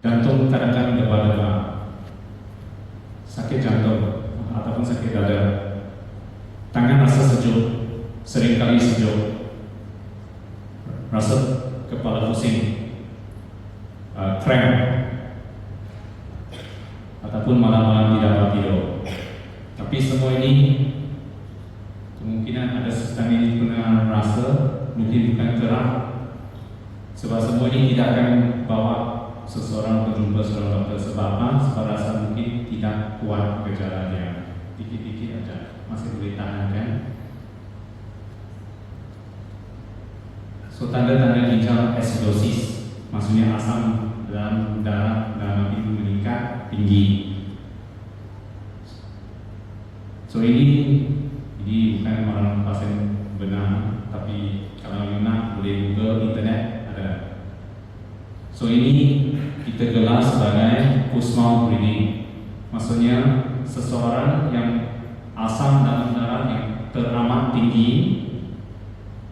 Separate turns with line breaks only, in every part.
Jantung kadang-kadang debar-debar, sakit jantung ataupun sakit dada, tangan rasa sejuk, seringkali sejuk, rasa kepala pusing, cramp, ataupun malam-malam tidak dapat tidur. Tapi semua ini kemungkinan ada sesuatu ini pernah rasa, mungkin bukan kerap, sebab semua ini tidak akan bawa seseorang berjumpa seorang dokter. Sebab apa? Sebab rasa mungkin tidak kuat gejalanya, dikit-dikit aja masih boleh tahan kan. So tanda-tanda ginjal acidosis, maksudnya asam dalam darah itu meningkat tinggi. So ini bukan orang pasien benar, tapi kalau nak boleh Google internet ada. So ini kita gelar sebagai Kussmaul breathing, maksudnya seseorang yang asam dalam darah yang teramat tinggi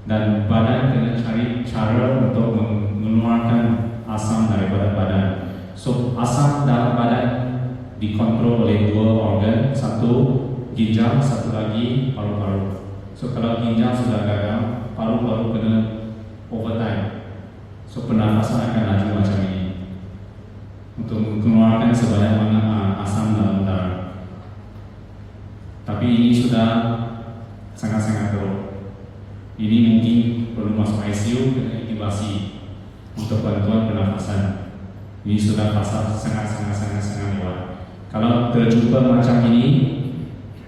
dan badan kena cari cara untuk mengeluarkan asam daripada badan. So asam dalam badan dikontrol oleh dua organ, satu ginjal, satu lagi paru-paru. So kalau ginjal sudah gagal, paru-paru kena overtime. So pernafasan akan laju macam ini untuk mengeluarkan sebanyak mana asam dalam darah. Tapi ini sudah sangat-sangat teruk. Ini mungkin perlu masuk ICU, kena intubasi untuk bantuan pernafasan. Ini sudah fasa sangat lewat. Kalau terjumpa macam ini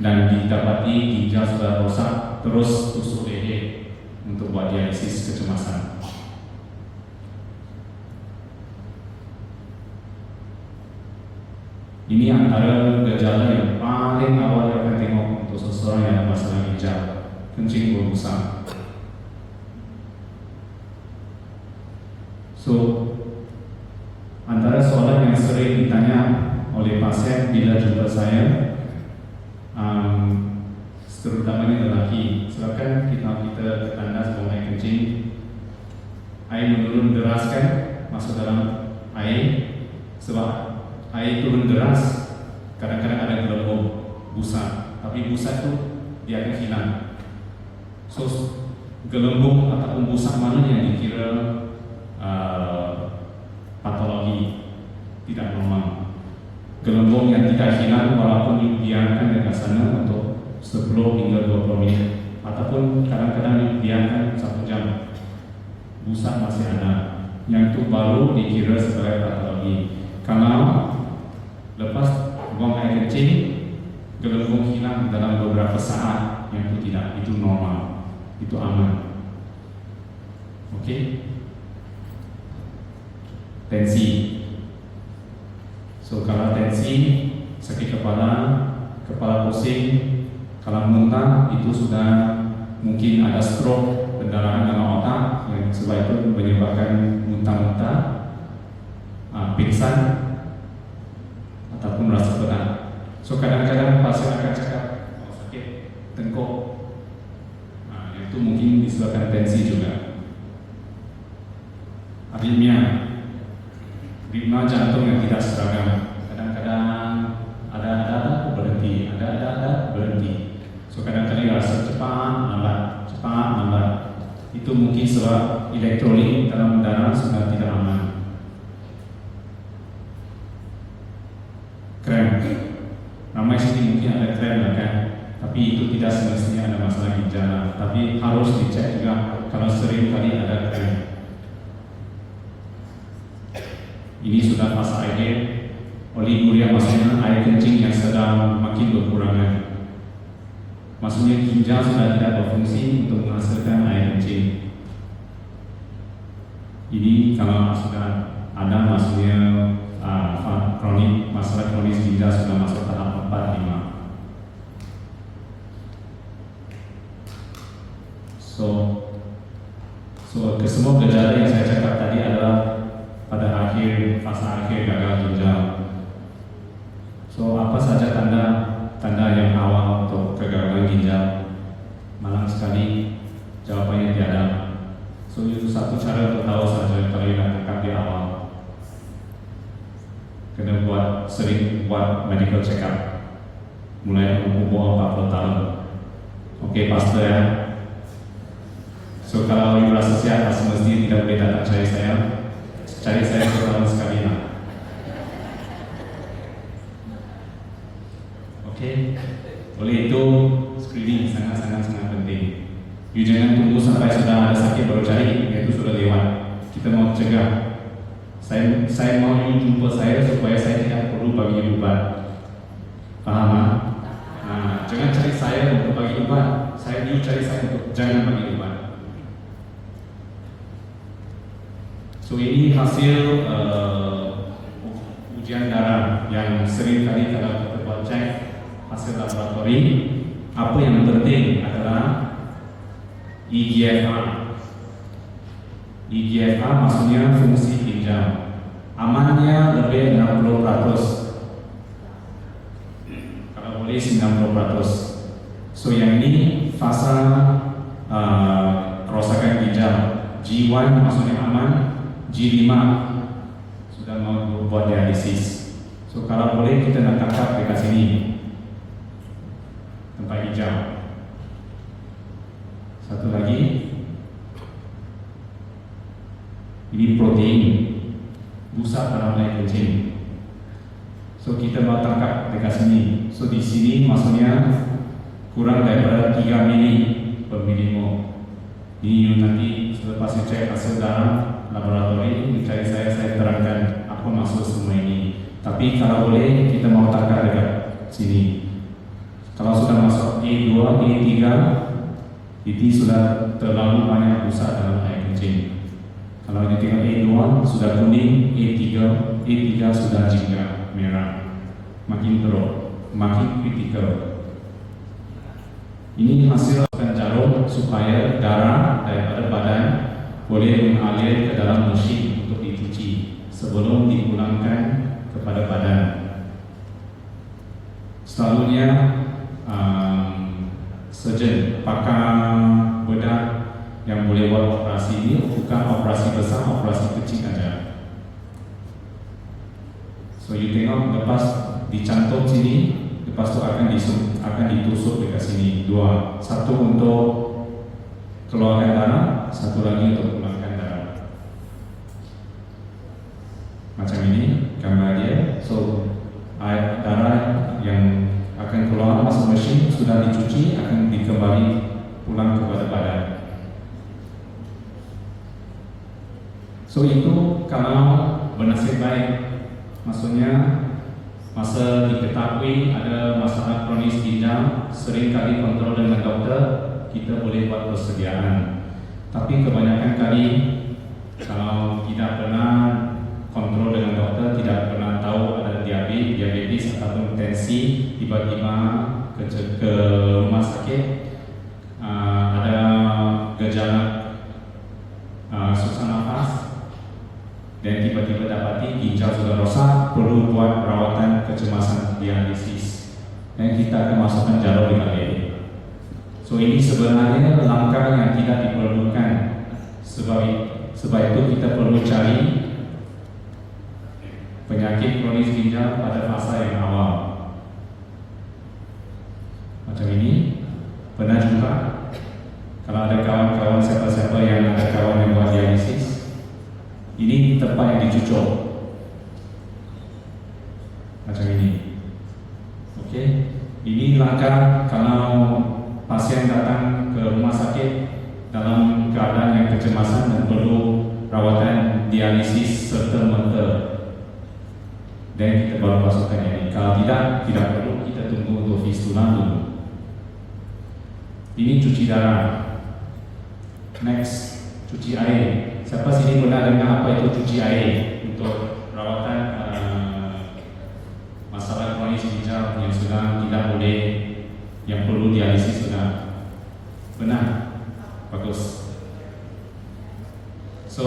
dan didapati ginjal sudah rosak, terus tusuk leher untuk buat dialisis kecemasan. Ini antara gejala yang paling awal yang akan tengok untuk seseorang yang ada masalah ginjal, kencing berbusa. So, antara soalan yang sering ditanya oleh pasien bila jumpa saya, terutamanya lelaki, silakan kita tandas buang air kencing, air menurun deras kan, masuk dalam air, sebab air turun deras, kadang-kadang ada gelembung busa, tapi busa itu dia akan hilang. So, gelembung ataupun busa mana yang dikira patologi tidak normal? Gelembung yang tidak hilang walaupun dibiarkan dekat sana untuk 10 hingga 20 menit, ataupun kadang-kadang dibiarkan 1 jam, busa masih ada, yang itu baru dikira sebagai patologi. Kalau lepas buang air kencing, gelembung hilang dalam beberapa saat, yang itu tidak, itu normal, itu aman. Okey. Tensi. So kalau tensi, sakit kepala, kepala pusing, kalau muntah itu sudah mungkin ada stroke, pendarahan dalam otak yang sebab itu menyebabkan muntah-muntah, pingsan ataupun rasa berat. So kadang-kadang pasien akan cakap sakit tengkuk, itu mungkin disebabkan tensi juga. Aritmia, ritme jantung yang tidak seragam, kadang-kadang ada berhenti, ada berhenti. So kadang-kadang rasa cepat lambat. Itu mungkin sebab elektrolit dalam darah sudah tidak aman. Krem, ramai sini mungkin ada krem lah kan, tapi itu tidak semestinya ada masalah ginjal, tapi harus dicek juga kalau sering kali ada krem. Ini sudah fase akhir, oliguria maksudnya air kencing yang sedang makin berkurangan. Maksudnya ginjal sudah tidak berfungsi untuk menghasilkan air kencing. Ini kalau sudah ada maksudnya masalah kronis ginjal sudah masuk tahap 4-5. So semua gejala yang saya cakap tadi adalah pada fase akhir gagal ginjal. So apa saja tanda yang awal untuk kegagalan ginjal? Malang sekali jawabannya tiada. So itu satu cara untuk tahu saja kalau yang tangkap di awal. kena sering buat medical check up mulai umur 40 tahun. Okey, pastor ya. So kalau ibu rasa sihat, semestinya tidak boleh datang cari saya setahun sekali lah. Okey, oleh itu screening sangat penting. You jangan tunggu sampai sudah ada sakit baru cari, itu sudah lewat. Kita mau cegah. Saya mau you jumpa saya supaya saya tidak perlu bagi ubat. Faham? Jangan cari saya untuk bagi ubat. You cari saya untuk jangan bagi ubat. So ini hasil ujian darah yang sering kali kalau kita buat cek hasil laboratori. Apa yang penting adalah EGFR. EGFR maksudnya fungsi ginjal. Amannya lebih 60%. Kalau boleh 90%. So yang ini fasa kerosakan ginjal. G1 maksudnya aman, G5 sudah mau buat dialisis. So kalau boleh kita nak tangkap dekat sini tempat hijau. Satu lagi, ini protein busa dalam air kencing. So kita mau tangkap dekat sini. So di sini maksudnya kurang daripada 3 mili per milimol. Ini nanti selepas cek hasil darah laboratori, dicari saya terangkan apa maksud semua ini. Tapi kalau boleh kita mau tangkap dekat sini. Kalau sudah masuk A2, A3, itu sudah terlalu banyak busa dalam air kencing. Kalau kita tengok A2 sudah kuning, A3 sudah jingga merah, makin teruk, makin kritikal. Ini hasil jarum supaya darah daripada badan boleh mengalir ke dalam mesin untuk dicuci sebelum dipulangkan kepada badan. Selalunya surgeon, pakar bedah yang boleh buat operasi ini bukan operasi besar, operasi kecil saja. So you tengok lepas dicantum sini, lepas tu akan ditusuk dekat sini dua, satu untuk keluarkan darah, satu lagi untuk pulangkan darah. Macam ini gambar dia. So air darah yang akan keluar masuk mesin sudah dicuci akan dikembali pulang kepada badan. So itu kalau bernasib baik, maksudnya masa diketahui ada masalah kronis ginjal, sering kali kontrol dengan dokter, kita boleh buat persediaan. Tapi kebanyakan kali kalau tidak pernah kontrol dengan dokter, tidak pernah tahu ada diabetes ataupun tensi, tiba-tiba ke rumah sakit, ada gejala susah nafas, dan tiba-tiba dapati ginjal sudah rosak, perlu buat perawatan kecemasan dialisis, dan kita akan masukkan jarum di kali. So ini sebenarnya langkah yang tidak diperlukan. Sebab itu kita perlu cari penyakit kronis ginjal pada fasa yang awal. Macam ini, pernah jumpa? Kalau ada kawan-kawan siapa-siapa yang ada kawan yang buat dialisis, ini tempat yang dicucuk macam ini. Okey, ini langkah kalau pasien datang ke rumah sakit dalam keadaan yang kecemasan dan perlu rawatan dialisis serta-merta, dan kita baru masukkan ini. Kalau tidak perlu, kita tunggu untuk fistula dulu. Ini cuci darah. Next, cuci air. Siapa sini pernah dengar apa itu cuci air untuk rawatan masalah kronis ginjal yang sudah tidak boleh, yang perlu dialisis sudah? Benar? Bagus. So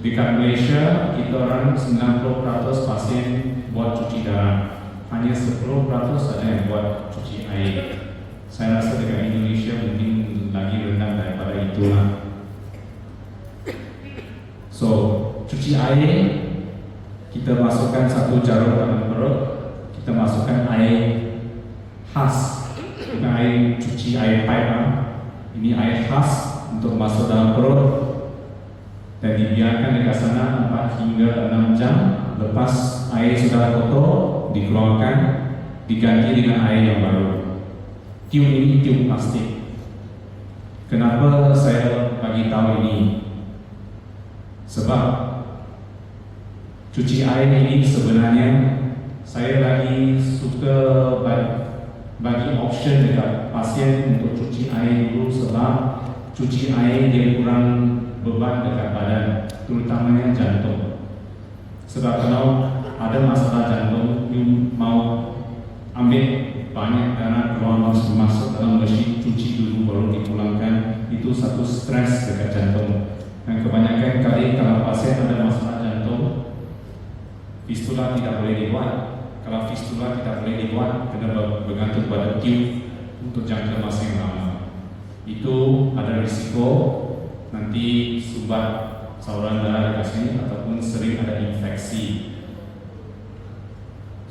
dekat Malaysia kita orang 90% pasien buat cuci darah, hanya 10% saja yang buat cuci air. Saya rasa dekat Indonesia mungkin lagi rendah daripada itulah. So cuci air kita masukkan satu jarum dalam perut, kita masukkan air khas, bukan air cuci, air pipe. Ini air khas untuk masuk dalam perut dan dibiarkan dekat sana 4 hingga 6 jam. Lepas air sudah kotor, dikeluarkan, diganti dengan air yang baru. Tiup ini tiup plastik. Kenapa saya bagi tahu ini? Sebab cuci air ini sebenarnya saya lagi suka bagi option dekat pasien untuk cuci air dulu, sebab cuci air dia kurang beban dekat badan, terutamanya jantung. Sebab kalau ada masalah jantung, you mau ambil banyak darah keluar masuk dalam mesin, cuci dulu baru dipulangkan, itu satu stres dekat jantung. Dan kebanyakan kali kalau pasien ada masalah jantung, fistula tidak boleh dibuat. Kalau fistula tidak boleh dibuat, kena bergantung pada tube untuk jangka masa yang lama. Itu ada risiko nanti sumbat saluran darah dekat sini ataupun sering ada infeksi.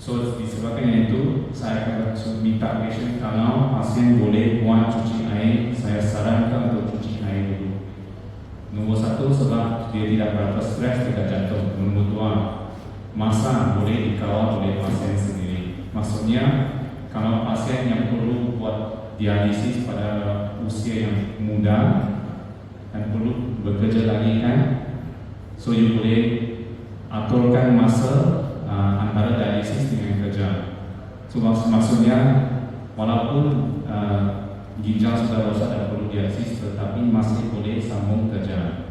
So disebabkan itu, saya akan minta patient kalau pasien boleh buat cuci air, saya sarankan untuk cuci air dulu. Nombor 1, sebab dia tidak berapa stres dekat jantung. Nombor 2, masa boleh dikawal oleh pasien sendiri. Maksudnya, kalau pasien yang perlu buat dialisis pada usia yang muda dan perlu bekerja lagi kan, so you boleh aturkan masa antara dialisis dengan kerja. So maksudnya walaupun ginjal sudah rosak dan perlu dialisis, tetapi masih boleh sambung kerja.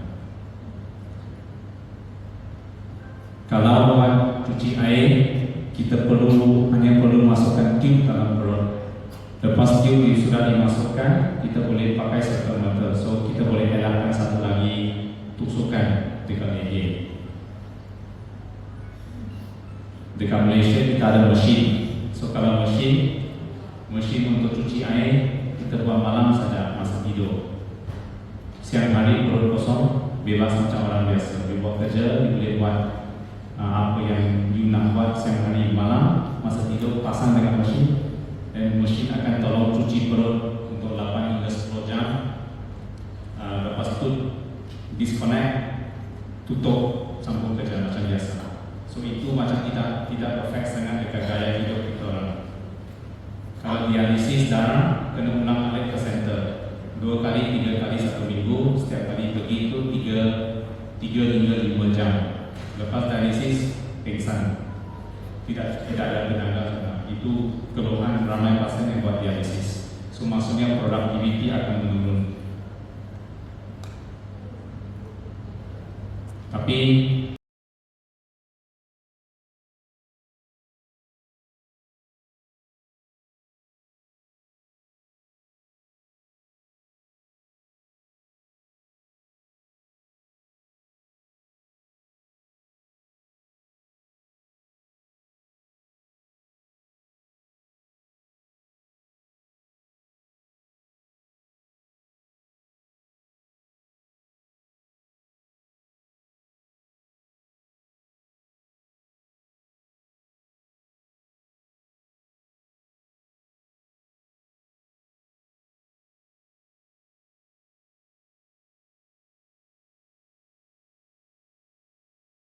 Kalau buat cuci air, kita hanya perlu masukkan tube dalam perut. Lepas tube sudah dimasukkan, kita boleh pakai serta-merta. So kita boleh elakkan satu lagi tusukan dekat leher. Dekat Malaysia kita ada mesin. So kalau mesin untuk cuci air, kita buat malam saja masa tidur. Siang hari perut kosong, bebas macam orang biasa. Dia buat kerja, dia boleh buat apa yang you nak buat siang hari malam, masa tidur pasang dengan mesin, dan mesin akan tolong cuci perut untuk 8 hingga 10 jam. Lepas itu disconnect, tutup, sambung kerja macam biasa. So itu macam tidak perfect sangat dekat gaya hidup kita orang. Kalau dialisis darah, kena ulang balik ke center 2 kali, 3 kali 1 minggu. Setiap kali pergi itu 3 hingga 5 jam. Lepas dialisis, pingsan. Tidak ada tenaga. Itu keluhan ramai pasien yang buat dialisis. So maksudnya productivity akan menurun. Tapi